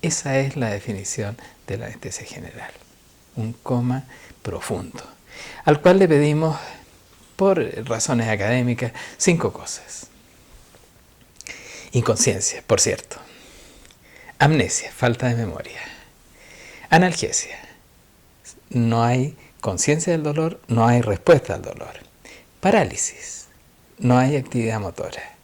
Esa es la definición de la anestesia general. Un coma profundo, al cual le pedimos, por razones académicas, 5 cosas. Inconsciencia, por cierto. Amnesia, falta de memoria. Analgesia. No hay conciencia del dolor, no hay respuesta al dolor. Parálisis. No hay actividad motora.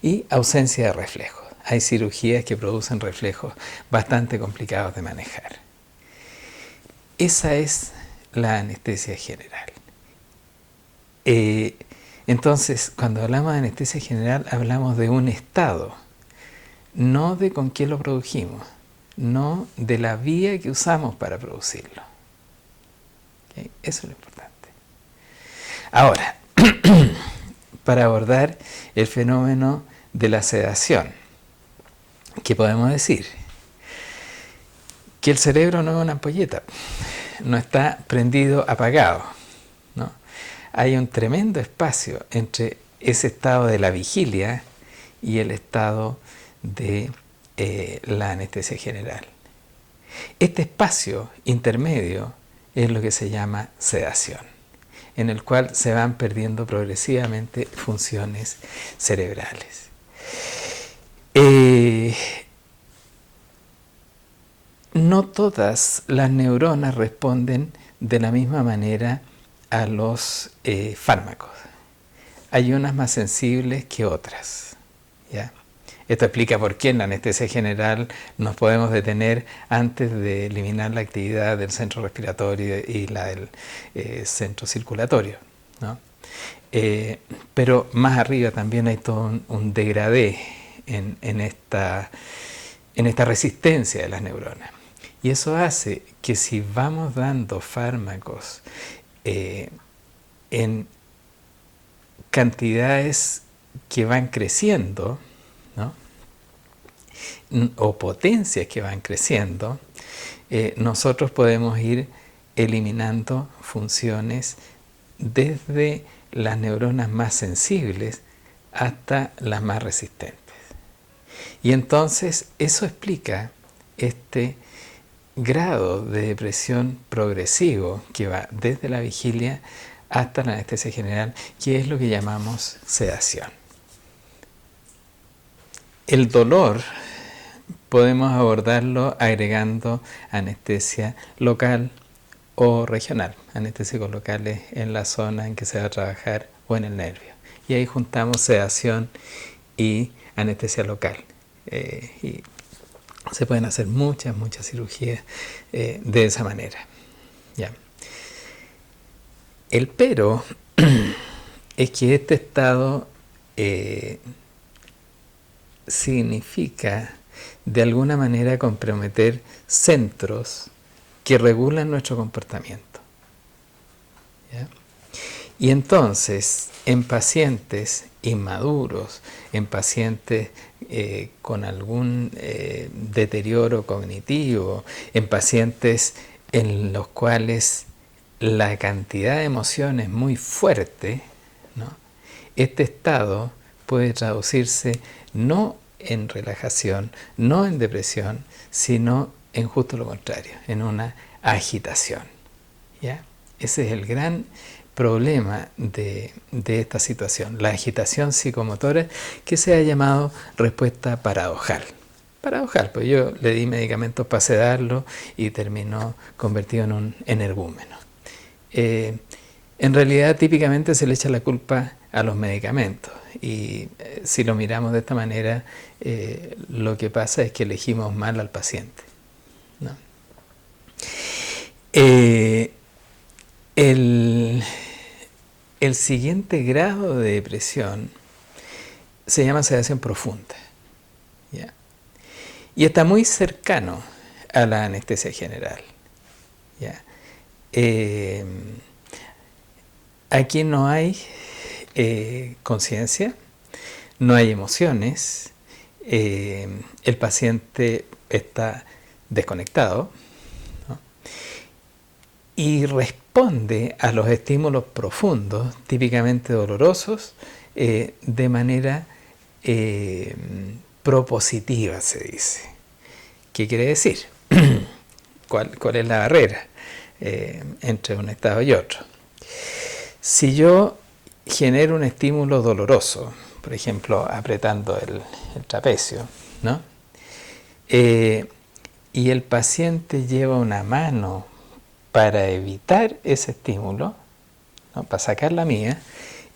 Y ausencia de reflejos. Hay cirugías que producen reflejos bastante complicados de manejar. Esa es la anestesia general. Entonces, cuando hablamos de anestesia general, hablamos de un estado, no de con qué lo produjimos, no de la vía que usamos para producirlo. ¿Okay? Eso es lo importante. Ahora, para abordar el fenómeno de la sedación, ¿qué podemos decir? Que el cerebro no es una ampolleta, no está prendido, apagado, ¿no? Hay un tremendo espacio entre ese estado de la vigilia y el estado de la anestesia general. Este espacio intermedio es lo que se llama sedación, en el cual se van perdiendo progresivamente funciones cerebrales. No todas las neuronas responden de la misma manera a los fármacos. Hay unas más sensibles que otras, ¿ya? Esto explica por qué en la anestesia general nos podemos detener antes de eliminar la actividad del centro respiratorio y la del centro circulatorio, ¿no? Pero más arriba también hay todo un degradé en esta resistencia de las neuronas. Y eso hace que si vamos dando fármacos en cantidades que van creciendo, ¿no? O potencias que van creciendo, nosotros podemos ir eliminando funciones desde las neuronas más sensibles hasta las más resistentes. Y entonces eso explica este grado de depresión progresivo que va desde la vigilia hasta la anestesia general, que es lo que llamamos sedación. El dolor podemos abordarlo agregando anestesia local o regional, anestésicos locales en la zona en que se va a trabajar o en el nervio. Y ahí juntamos sedación y anestesia local. Y se pueden hacer muchas cirugías de esa manera. ¿Ya? El pero es que este estado significa de alguna manera comprometer centros que regulan nuestro comportamiento. ¿Ya? Y entonces, en pacientes inmaduros, en pacientes con algún deterioro cognitivo, en pacientes en los cuales la cantidad de emoción es muy fuerte, ¿no? Este estado puede traducirse no en relajación, no en depresión, sino en justo lo contrario, en una agitación. ¿Ya? Ese es el gran problema de esta situación, la agitación psicomotora, que se ha llamado respuesta paradojal. Paradojal, pues yo le di medicamentos para sedarlo y terminó convertido en un energúmeno. En realidad, típicamente se le echa la culpa a los medicamentos y si lo miramos de esta manera, lo que pasa es que elegimos mal al paciente, ¿no? El siguiente grado de depresión se llama sedación profunda, ¿ya? Y está muy cercano a la anestesia general, ¿ya? Aquí no hay conciencia, no hay emociones, el paciente está desconectado, ¿no? Y responde a los estímulos profundos, típicamente dolorosos, de manera propositiva, se dice. ¿Qué quiere decir? ¿Cuál es la barrera entre un estado y otro? Si yo genero un estímulo doloroso, por ejemplo, apretando el trapecio, ¿no? Y el paciente lleva una mano para evitar ese estímulo, ¿no? Para sacar la mía,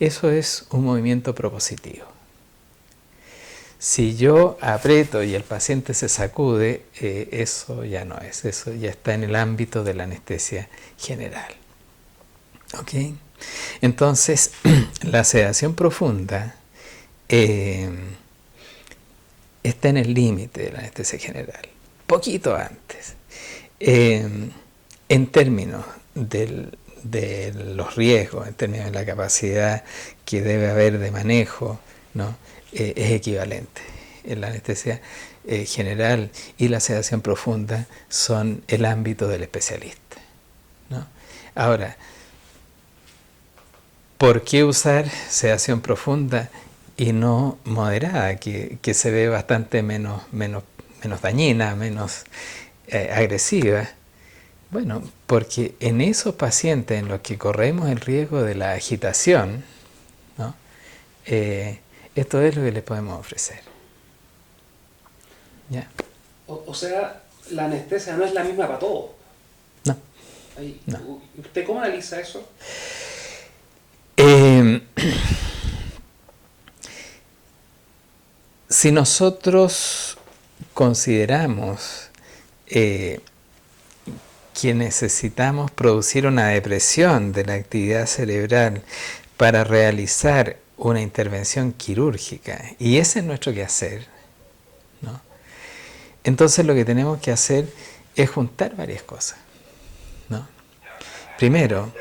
eso es un movimiento propositivo. Si yo aprieto y el paciente se sacude, eso ya no es, eso ya está en el ámbito de la anestesia general. ¿Ok? Entonces, la sedación profunda está en el límite de la anestesia general, poquito antes. En términos de los riesgos, en términos de la capacidad que debe haber de manejo, ¿no? Es equivalente. En la anestesia general y la sedación profunda son el ámbito del especialista, ¿no? Ahora, ¿por qué usar sedación profunda y no moderada, que se ve bastante menos dañina, menos agresiva? Bueno, porque en esos pacientes en los que corremos el riesgo de la agitación, ¿no? Esto es lo que les podemos ofrecer. ¿Ya? O sea, la anestesia no es la misma para todos. No. No. ¿Usted cómo analiza eso? Si nosotros consideramos que necesitamos producir una depresión de la actividad cerebral para realizar una intervención quirúrgica, y ese es nuestro quehacer, ¿no? Entonces lo que tenemos que hacer es juntar varias cosas, ¿no? Primero,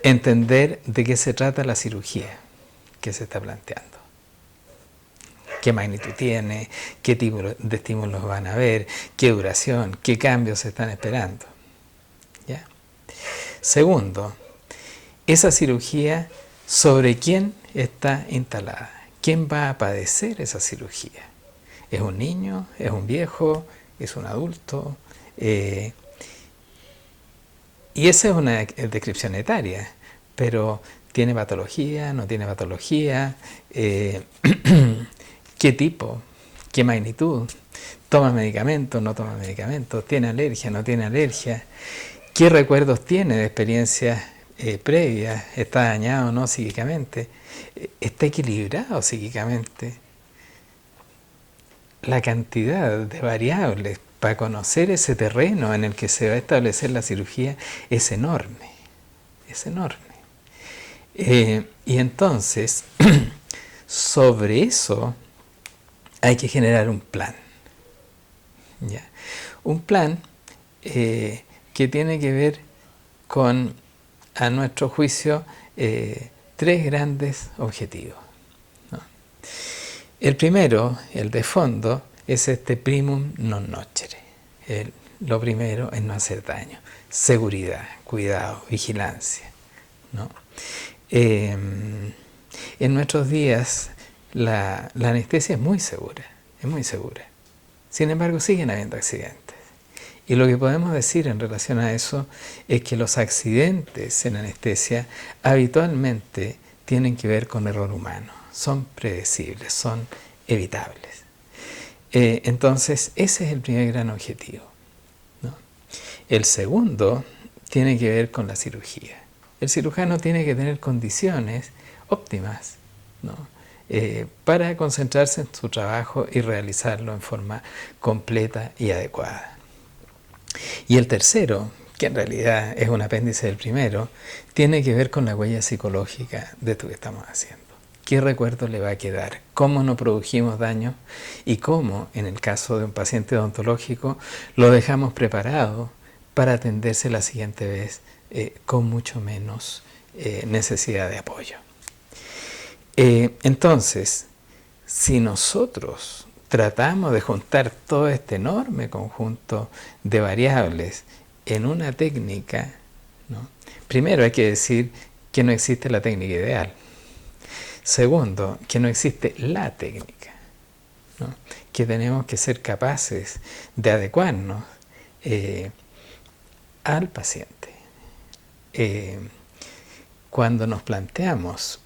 entender de qué se trata la cirugía que se está planteando. ¿Qué magnitud tiene? ¿Qué tipo de estímulos van a haber? ¿Qué duración? ¿Qué cambios se están esperando? ¿Ya? Segundo, esa cirugía, ¿sobre quién está instalada? ¿Quién va a padecer esa cirugía? ¿Es un niño? ¿Es un viejo? ¿Es un adulto? Y esa es una descripción etaria, pero ¿tiene patología? ¿No tiene patología? ¿Qué tipo? ¿Qué magnitud? ¿Toma medicamentos? ¿No toma medicamentos? ¿Tiene alergia? ¿No tiene alergia? ¿Qué recuerdos tiene de experiencias previas? ¿Está dañado o no psíquicamente? ¿Está equilibrado psíquicamente? La cantidad de variables para conocer ese terreno en el que se va a establecer la cirugía es enorme. Es enorme. Y entonces, sobre eso hay que generar un plan. ¿Ya? Un plan que tiene que ver con, a nuestro juicio, tres grandes objetivos, ¿no? El primero, el de fondo, es este primum non nocere. Lo primero es no hacer daño. Seguridad, cuidado, vigilancia, ¿no? En nuestros días la anestesia es muy segura, es muy segura. Sin embargo, siguen habiendo accidentes. Y lo que podemos decir en relación a eso es que los accidentes en anestesia habitualmente tienen que ver con error humano. Son predecibles, son evitables. Entonces, ese es el primer gran objetivo, ¿no? El segundo tiene que ver con la cirugía. El cirujano tiene que tener condiciones óptimas, ¿no? Para concentrarse en su trabajo y realizarlo en forma completa y adecuada. Y el tercero, que en realidad es un apéndice del primero, tiene que ver con la huella psicológica de esto que estamos haciendo. ¿Qué recuerdo le va a quedar? ¿Cómo no produjimos daño? Y cómo, en el caso de un paciente odontológico, lo dejamos preparado para atenderse la siguiente vez con mucho menos necesidad de apoyo. Entonces, si nosotros tratamos de juntar todo este enorme conjunto de variables en una técnica, ¿no? Primero hay que decir que no existe la técnica ideal. Segundo, que no existe la técnica. ¿no? Que tenemos que ser capaces de adecuarnos al paciente. Cuando nos planteamos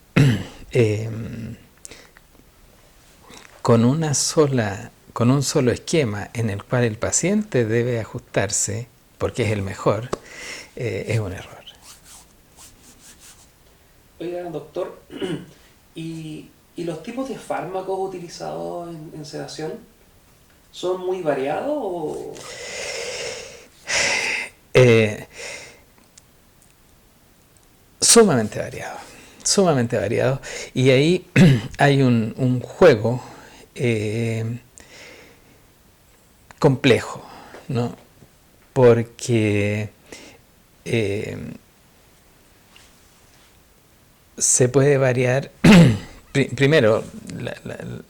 con un solo esquema en el cual el paciente debe ajustarse, porque es el mejor, es un error. Oiga, doctor, ¿y los tipos de fármacos utilizados en sedación son muy variados o...? Sumamente variado. Y ahí hay un juego complejo, ¿no? Porque se puede variar primero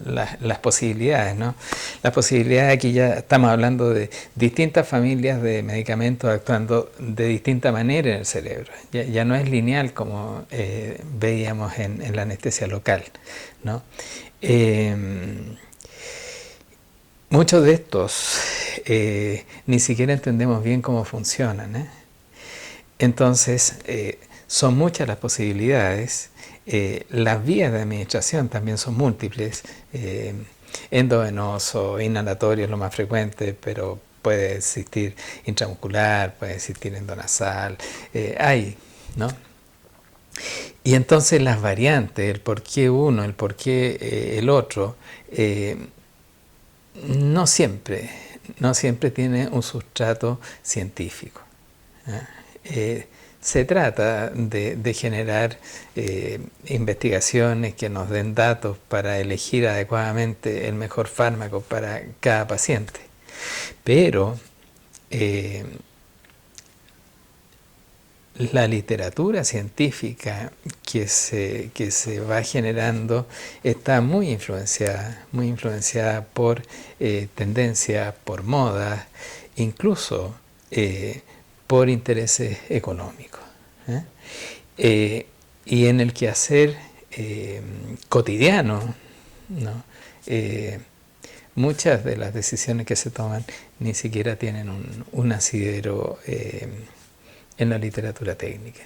las posibilidades, ¿no? Las posibilidades, aquí ya estamos hablando de distintas familias de medicamentos actuando de distinta manera en el cerebro. Ya no es lineal como veíamos en la anestesia local, ¿no? Muchos de estos ni siquiera entendemos bien cómo funcionan, ¿eh? Entonces, son muchas las posibilidades. Las vías de administración también son múltiples. Endovenoso, inhalatorio es lo más frecuente, pero puede existir intramuscular, puede existir endonasal, ¿no? Y entonces las variantes, el por qué uno, el por qué el otro, no siempre tiene un sustrato científico. Se trata de generar investigaciones que nos den datos para elegir adecuadamente el mejor fármaco para cada paciente. Pero la literatura científica que se va generando está muy influenciada por tendencias, por modas, incluso por intereses económicos. Y en el quehacer cotidiano, ¿no? Muchas de las decisiones que se toman ni siquiera tienen un asidero en la literatura técnica.